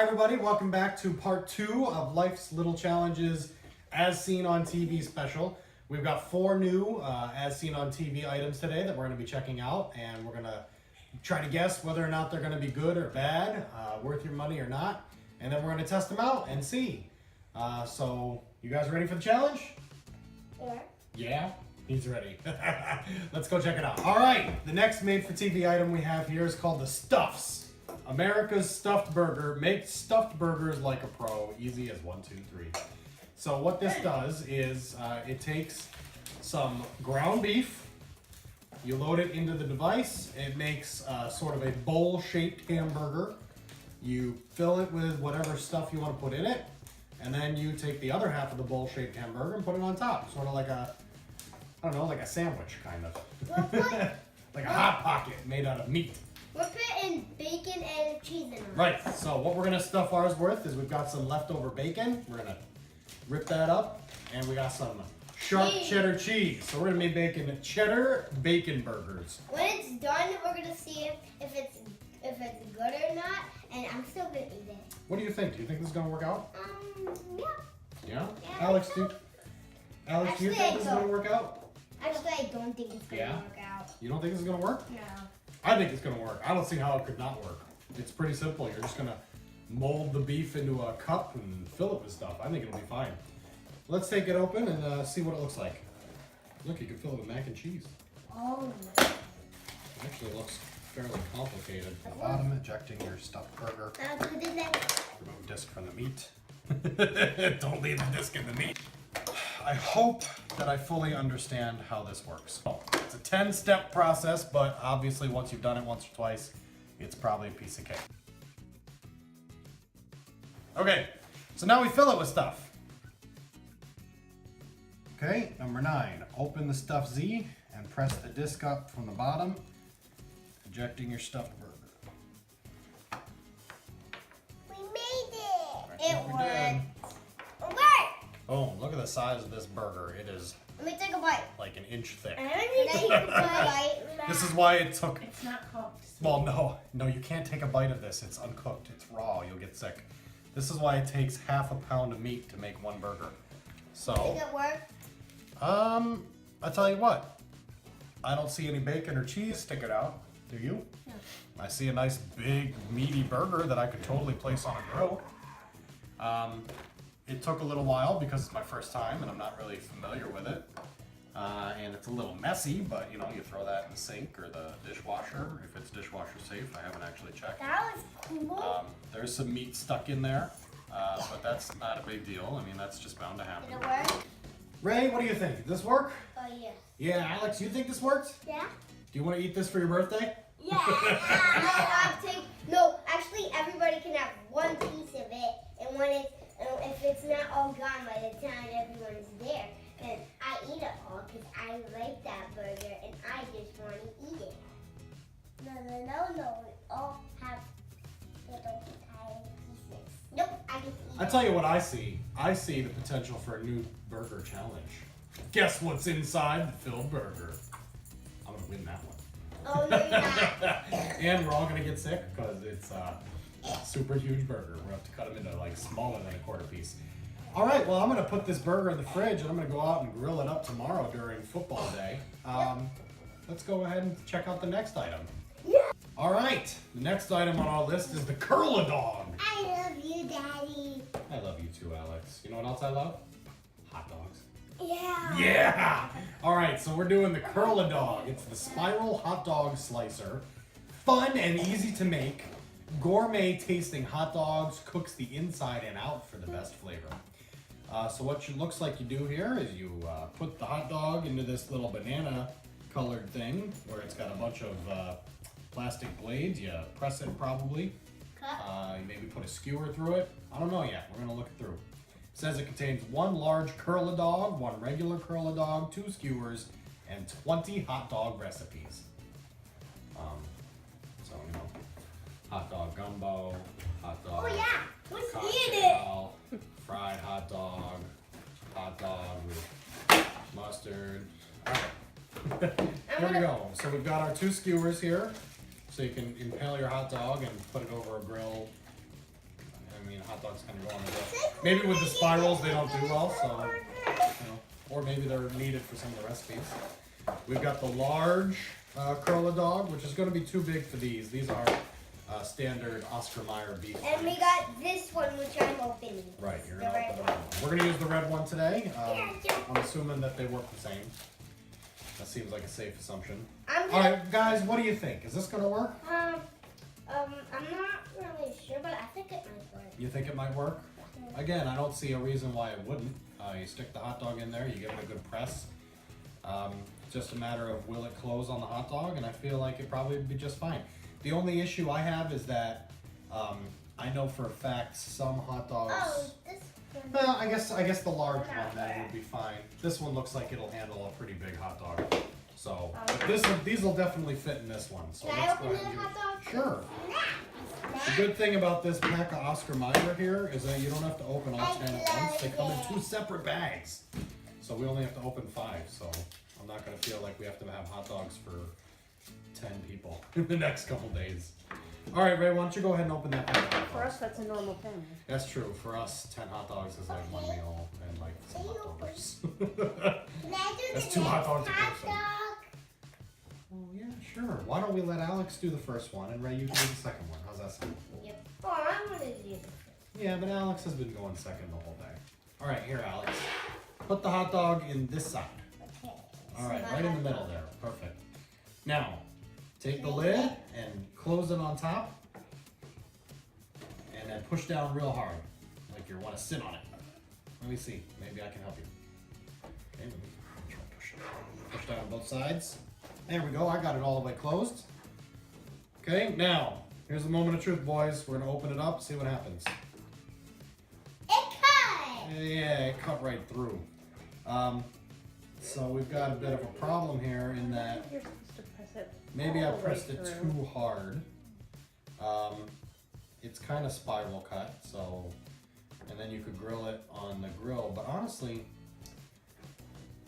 everybody, welcome back to part 2 of Life's Little Challenges As Seen on TV special. We've got 4 new As Seen on TV items today that we're going to be checking out, and we're going to try to guess whether or not they're going to be good or bad, worth your money or not, and then we're going to test them out and see. So, you guys ready for the challenge? Yeah. Yeah? He's ready. Let's go check it out. All right, the next made-for-TV item we have here is called the Stuffs. America's Stuffed Burger. Make stuffed burgers like a pro. Easy as 1, 2, 3. So what this does is it takes some ground beef. You load it into the device. It makes sort of a bowl-shaped hamburger. You fill it with whatever stuff you want to put in it. And then you take the other half of the bowl-shaped hamburger and put it on top. Sort of like a, I don't know, like a sandwich, kind of. Like a Hot Pocket made out of meat. We're putting bacon and cheese in them. Right, so what we're gonna stuff ours with is we've got some leftover bacon. We're gonna rip that up, and we got some sharp cheddar cheese. So we're gonna be making cheddar bacon burgers. When it's done, we're gonna see if it's good or not, and I'm still gonna eat it. What do you think? Do you think this is gonna work out? Yeah. Yeah? Yeah, Alex, I do you Actually, think this is gonna work out? Actually, I don't think it's gonna Yeah? work out. You don't think this is gonna work? No. I think it's gonna work. I don't see how it could not work. It's pretty simple. You're just gonna mold the beef into a cup and fill it with stuff. I think it'll be fine. Let's take it open and see what it looks like. Look, you can fill it with mac and cheese. Oh. It actually looks fairly complicated. At the bottom, ejecting your stuffed burger. I'll do the next. Remove disc from the meat. Don't leave the disc in the meat. I hope that I fully understand how this works. It's a 10-step process, but obviously once you've done it once or twice, it's probably a piece of cake. Okay, so now we fill it with stuff. Okay, number 9, open the stuffed Z and press the disc up from the bottom, ejecting your stuffed burger. We made it. I think we did. It worked. Oh, look at the size of this burger. It is Let me take a bite. like an inch thick. I need to take a bite. This is why it took. It's not cooked. Well, no, you can't take a bite of this. It's uncooked. It's raw. You'll get sick. This is why it takes half a pound of meat to make one burger. So, Think it worked? I tell you what. I don't see any bacon or cheese sticking out. Do you? No. I see a nice big meaty burger that I could totally place on a grill. It took a little while because it's my first time and I'm not really familiar with it. And it's a little messy, but you know, you throw that in the sink or the dishwasher if it's dishwasher safe. I haven't actually checked. That was cool. There's some meat stuck in there, but that's not a big deal. I mean, that's just bound to happen. Did it work? Ray, what do you think? Did this work? Oh, yeah. Yeah, Alex, you think this worked? Yeah? Do you want to eat this for your birthday? Yeah. No, actually, everybody can have one piece of it, and when if it's not all gone by the time everyone's there, then I eat it all because I like that burger and I just want to eat it. No. We all have little tiny pieces. Nope, I just eat I tell you what I see. I see the potential for a new burger challenge. Guess what's inside the filled burger? I'm gonna win that one. Oh, no, you're not. And we're all gonna get sick because it's a super huge burger. We're gonna have to cut them into like smaller than a quarter piece. All right, well, I'm gonna put this burger in the fridge and I'm gonna go out and grill it up tomorrow during football day. Let's go ahead and check out the next item. Yeah. All right, the next item on our list is the Curl-A-Dog. I love you, Daddy. I love you too, Alex. You know what else I love? Hot dogs. Yeah. Yeah! All right, so we're doing the Curl-A-Dog. It's the spiral hot dog slicer. Fun and easy to make. Gourmet tasting hot dogs, cooks the inside and out for the best flavor. So what it looks like you do here is you put the hot dog into this little banana colored thing where it's got a bunch of plastic blades. You press it probably. You maybe put a skewer through it. I don't know yet. We're gonna look it through. It says it contains 1 large Curl-A-Dog, 1 regular Curl-A-Dog, 2 skewers, and 20 hot dog recipes. So, you know, hot dog gumbo, hot dog Oh, yeah. Let's eat it. cocktail, fried hot dog with mustard. All right. Here we go. So we've got our 2 skewers here. So you can impale your hot dog and put it over a grill. I mean, hot dogs kind of go on the grill. Maybe with the spirals they don't do well, so, you know, or maybe they're needed for some of the recipes. We've got the large curl a dog, which is going to be too big for these. These are standard Oscar Mayer beef. And we got this one, which I'm opening. Right, you're going to open the red one. We're going to use the red one today. I'm assuming that they work the same. That seems like a safe assumption. All right, guys, what do you think? Is this going to work? I'm not really sure, but I think it might work. You think it might work? Again, I don't see a reason why it wouldn't. You stick the hot dog in there, you give it a good press. Just a matter of will it close on the hot dog, and I feel like it probably would be just fine. The only issue I have is that I know for a fact some hot dogs. Oh, this one. Well, I guess the large one then would be fine. This one looks like it'll handle a pretty big hot dog. So these will definitely fit in this one. So Can I open the hot dog? Sure. The good thing about this pack of Oscar Mayer here is that you don't have to open all 10 at once. They come in 2 separate bags. So we only have to open 5. So I'm not going to feel like we have to have hot dogs for 10 people in the next couple days. All right, Ray, why don't you go ahead and open that pack? For us, that's a normal family. That's true. For us, 10 hot dogs is like 1 meal and like some hot dogs. That's 2 hot dogs a person. Oh, yeah, sure. Why don't we let Alex do the first one and Ray, you can do the second one. How's that sound? Yep. Oh, I want to do this. Yeah, but Alex has been going second the whole day. All right, here, Alex. Put the hot dog in this side. Okay. All right, right in the middle there. Perfect. Now, take the lid and close it on top. And then push down real hard, like you want to sit on it. Let me see. Maybe I can help you. Okay, let me try to push it. Push down on both sides. There we go. I got it all the way closed. Okay, now, here's the moment of truth, boys. We're going to open it up, see what happens. It cut! Yeah, it cut right through. So we've got a bit of a problem here in that You're supposed to press it. maybe I all the way pressed it through. too hard. It's kind of spiral cut, so, and then you could grill it on the grill, but honestly,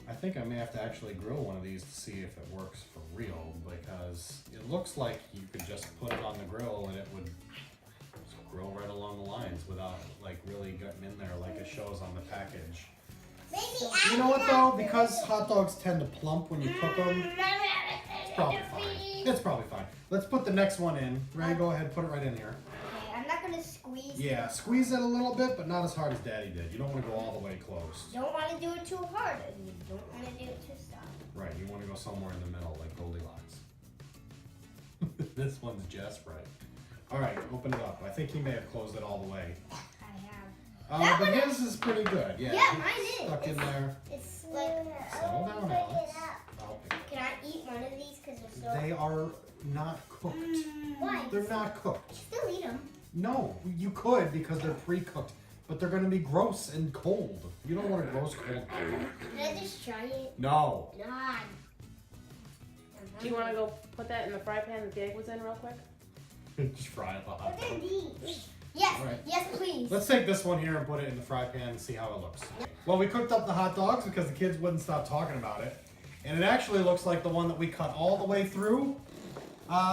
I think I may have to actually grill one of these to see if it works for real, because it looks like you could just put it on the grill and it would just grill right along the lines without like really getting in there like it shows on the package. You know what though, because hot dogs tend to plump when you cook them, it's probably fine. It's probably fine. Let's put the next one in. Ray, go ahead, put it right in here. Okay, I'm not going to squeeze. Yeah, squeeze it a little bit, but not as hard as Daddy did. You don't want to go all the way close. You don't want to do it too hard, and you don't want to do it too soft. Right, you want to go somewhere in the middle, like Goldilocks. This one's just right. All right, open it up. I think he may have closed it all the way. I have. But his is pretty good. Yeah, Yeah, it's mine is. stuck in there. It's like. Settle down, Alex. I'll pick it. Can I eat one of these? Because they're so. They are not cooked. Why? They're not cooked. Still eat them. No, you could because they're pre-cooked, but they're going to be gross and cold. You don't want a gross cold food. Can I just try it? No. God. Do you want to go put that in the fry pan that the egg was in real quick? Just fry it the hot What are dog. these? Yes. All right. Yes, please. Let's take this one here and put it in the fry pan and see how it looks. Well, we cooked up the hot dogs because the kids wouldn't stop talking about it. And it actually looks like the one that we cut all the way through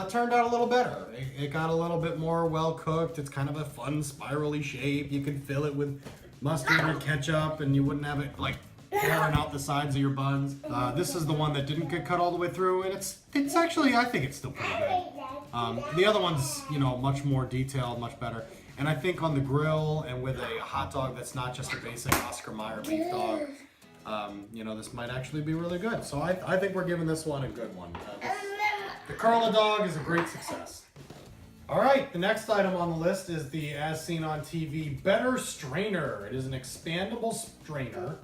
turned out a little better. It got a little bit more well cooked. It's kind of a fun spirally shape. You could fill it with mustard and ketchup and you wouldn't have it like pouring out the sides of your buns. This is the one that didn't get cut all the way through and it's actually, I think it's still pretty good. The other one's, you know, much more detailed, much better. And I think on the grill and with a hot dog that's not just a basic Oscar Mayer beef dog, you know, this might actually be really good. So I think we're giving this one a good one. The Carla dog is a great success. All right, the next item on the list is the As Seen on TV Better Strainer. It is an expandable strainer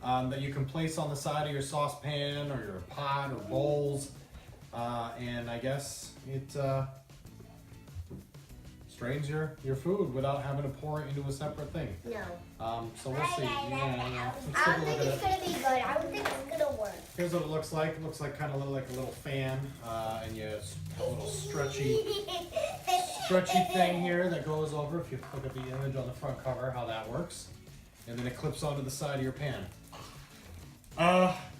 that you can place on the side of your saucepan or your pot or bowls. And I guess it strains your food without having to pour it into a separate thing. No. So we'll see. Yeah. Let's I take a don't look think at it's it. gonna be good. I don't think it's gonna work. Here's what it looks like. It looks like kind of like a little fan, and you have a little stretchy thing here that goes over. If you look at the image on the front cover, how that works, and then it clips onto the side of your pan.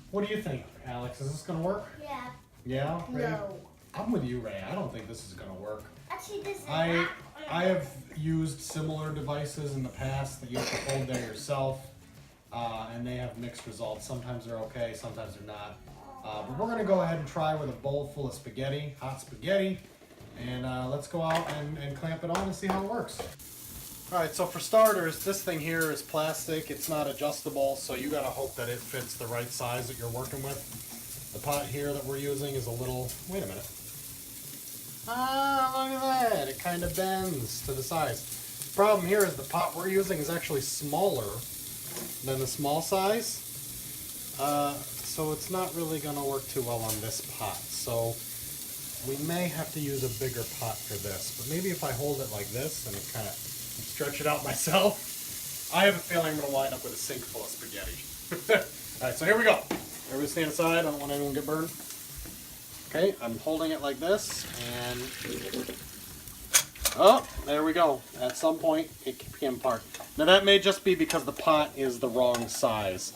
What do you think, Alex? Is this gonna work? Yeah. Yeah. Ray? No. I'm with you, Ray. I don't think this is gonna work. Actually, this is I- not I have used similar devices in the past that you have to hold there yourself, and they have mixed results. Sometimes they're okay, sometimes they're not. But we're gonna go ahead and try with a bowl full of spaghetti, hot spaghetti, and let's go out and clamp it on and see how it works. All right, so for starters, this thing here is plastic. It's not adjustable, so you gotta hope that it fits the right size that you're working with. The pot here that we're using is a little, wait a minute. Ah, look at that, it kind of bends to the size. Problem here is the pot we're using is actually smaller than the small size. So it's not really gonna work too well on this pot. So we may have to use a bigger pot for this, but maybe if I hold it like this and kind of stretch it out myself, I have a feeling I'm gonna wind up with a sink full of spaghetti. All right, so here we go. Everybody stand aside, I don't want anyone to get burned. Okay, I'm holding it like this, and oh, there we go. At some point, it came apart. Now that may just be because the pot is the wrong size.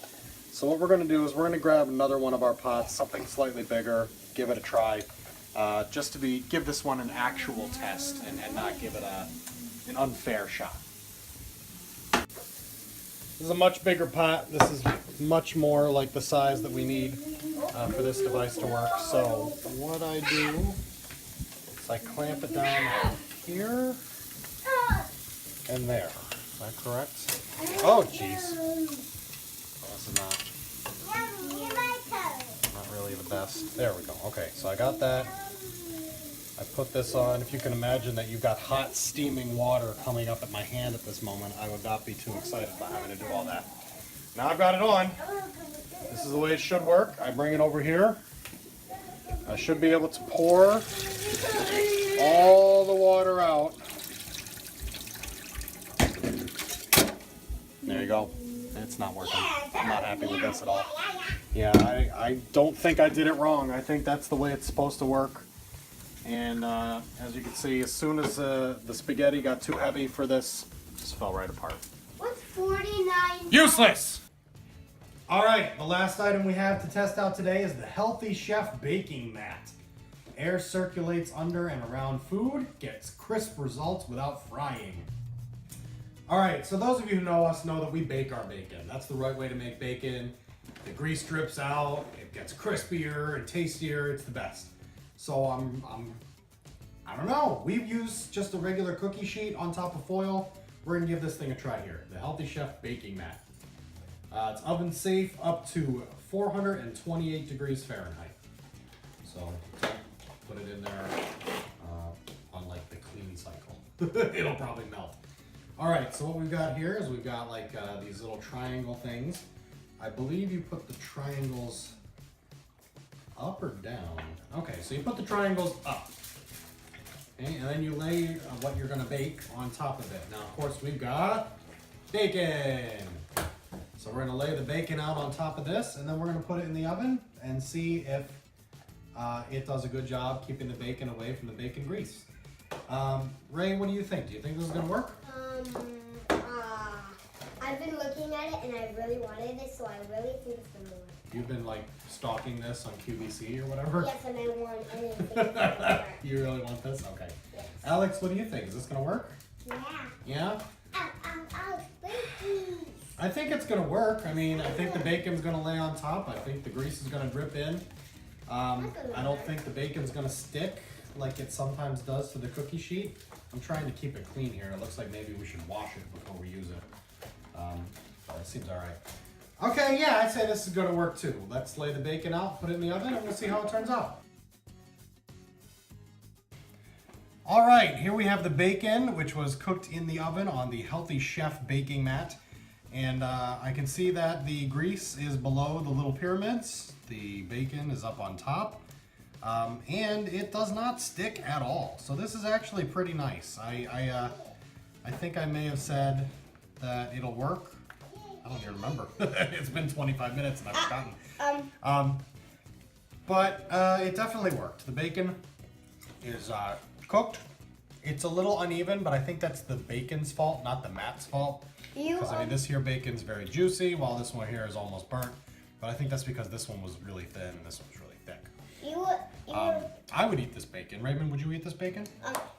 So what we're gonna do is we're gonna grab another one of our pots, something slightly bigger, give it a try, just to give this one an actual test and not give it an unfair shot. This is a much bigger pot. This is much more like the size that we need for this device to work. So what I do is I clamp it down here and there. Is that correct? Oh, jeez. This is not really the best. There we go. Okay, so I got that. I put this on. If you can imagine that you've got hot steaming water coming up at my hand at this moment, I would not be too excited about having to do all that. Now I've got it on. This is the way it should work. I bring it over here. I should be able to pour all the water out. There you go. It's not working. I'm not happy with this at all. Yeah, I don't think I did it wrong. I think that's the way it's supposed to work. And as you can see, as soon as the spaghetti got too heavy for this, it just fell right apart. What's 49? Useless! All right, the last item we have to test out today is the Healthy Chef Baking Mat. Air circulates under and around food, gets crisp results without frying. All right, so those of you who know us know that we bake our bacon. That's the right way to make bacon. The grease drips out, it gets crispier and tastier, it's the best. So I don't know, we've used just a regular cookie sheet on top of foil. We're gonna give this thing a try here, the Healthy Chef Baking Mat. It's oven safe up to 428 degrees Fahrenheit. So put it in there on like the clean cycle. It'll probably melt. All right, so what we've got here is we've got like these little triangle things. I believe you put the triangles up or down. Okay, so you put the triangles up. Okay, and then you lay what you're gonna bake on top of it. Now, of course, we've got bacon. So we're gonna lay the bacon out on top of this, and then we're gonna put it in the oven and see if it does a good job keeping the bacon away from the bacon grease. Ray, what do you think? Do you think this is gonna work? I've been looking at it and I really wanted this, so I really think it's gonna work. You've been like stalking this on QVC or whatever? Yes, and I want anything to work. You really want this? Okay. Yes. Alex, what do you think? Is this gonna work? Yeah. Yeah? Squeaky. I think it's gonna work. I mean, I think the bacon's gonna lay on top. I think the grease is gonna drip in. I don't think the bacon's gonna stick like it sometimes does to the cookie sheet. I'm trying to keep it clean here. It looks like maybe we should wash it before we use it. But it seems all right. Okay, yeah, I'd say this is gonna work too. Let's lay the bacon out, put it in the oven, and we'll see how it turns out. All right, here we have the bacon, which was cooked in the oven on the Healthy Chef Baking Mat. And I can see that the grease is below the little pyramids. The bacon is up on top. And it does not stick at all. So this is actually pretty nice. I think I may have said that it'll work. I don't even remember. It's been 25 minutes and I've forgotten. But it definitely worked. The bacon is cooked. It's a little uneven, but I think that's the bacon's fault, not the mat's fault. Because I mean, this here bacon's very juicy, while this one here is almost burnt. But I think that's because this one was really thin and this one's really thick. I would eat this bacon. Raymond, would you eat this bacon?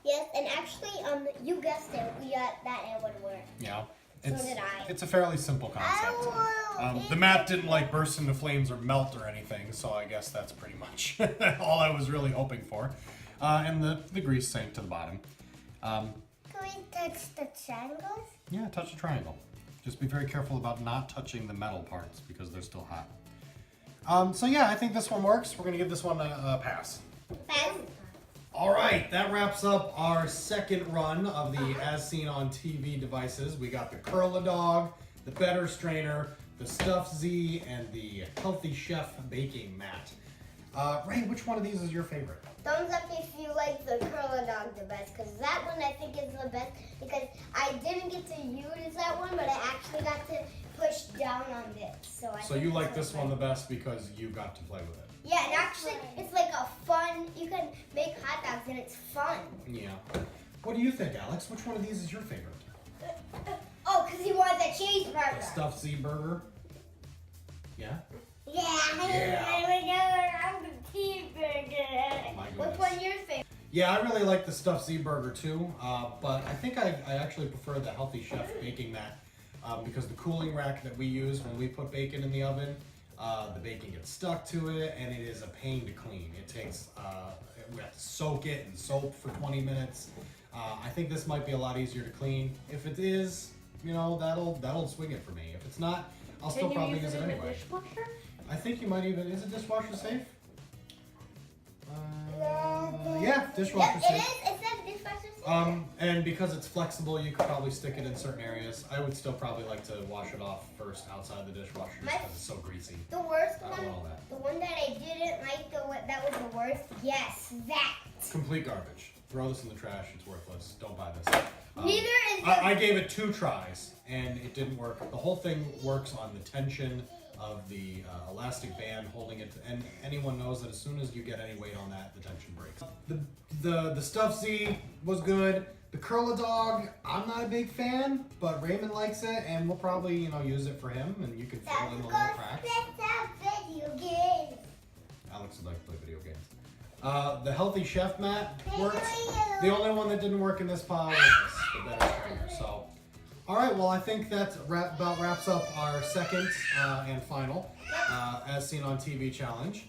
Yes, and actually actually, you guessed it. We got that it would work. Yeah. So did I. It's a fairly simple concept. The mat didn't like burst into flames or melt or anything, so I guess that's pretty much all I was really hoping for. And the grease sank to the bottom. Can we touch the triangles? Yeah, touch the triangle. Just be very careful about not touching the metal parts because they're still hot. So yeah, I think this one works. We're gonna give this one a pass. Pass. All right, that wraps up our second run of the As Seen on TV devices. We got the Curl-A-Dog, the Better Strainer, the Stuff Z, and the Healthy Chef Baking Mat. Ray, which one of these is your favorite? Thumbs up if you like the Curl-A-Dog the best, because that one I think is the best, because I didn't get to use that one, but I actually got to push down on this. So you like this one the best because you got to play with it? Yeah, and actually it's like a fun, you can make hot dogs and it's fun. Yeah. What do you think, Alex? Which one of these is your favorite? Oh, because you want the cheeseburger. The Stuffed Z Burger? Yeah? Yeah, Yeah. I'm the cheeseburger. My Which goodness. one your favorite? Yeah, I really like the Stuffed Z Burger too, but I think I actually prefer the Healthy Chef Baking Mat because the cooling rack that we use when we put bacon in the oven, the bacon gets stuck to it and it is a pain to clean. It takes, we have to soak it in soap for 20 minutes. I think this might be a lot easier to clean. If it is, you know, that'll swing it for me. If it's not, I'll still probably use it in the anyway. dishwasher? I think you might even, is it dishwasher safe? Yeah, dishwasher Yep, safe. it is. It says dishwasher safe. And because it's flexible, you could probably stick it in certain areas. I would still probably like to wash it off first outside the dishwasher just because it's so greasy. The worst I one, don't want all that. the one that I didn't like, that was the worst. Yes, that. Complete garbage. Throw this in the trash. It's worthless. Don't buy this. Neither is the I gave it 2 tries and it didn't work. The whole thing works on the tension of the elastic band holding it, and anyone knows that as soon as you get any weight on that, the tension breaks. The Stuff Z was good. The Curl-A-Dog, I'm not a big fan, but Raymond likes it, and we'll probably use it for him, and you can fill in the little cracks. video games. Alex would like to play video games. The Healthy Chef Mat works. The only one that didn't work in this pile was this, the Better Strainer. So, all right, well, I think that about wraps up our second and final As Seen on TV challenge.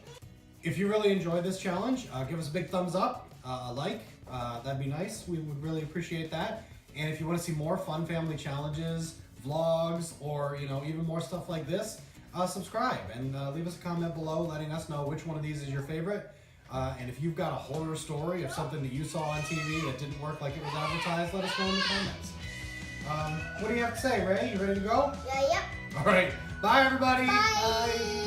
If you really enjoyed this challenge, give us a big thumbs up, a like. That'd be nice. We would really appreciate that. And if you want to see more fun family challenges, vlogs, or even more stuff like this, subscribe and leave us a comment below letting us know which one of these is your favorite. And if you've got a horror story of something that you saw on TV that didn't work like it was advertised, let us know in the comments. What do you have to say, Ray? You ready to go? Yep. All right. Bye, everybody. Bye.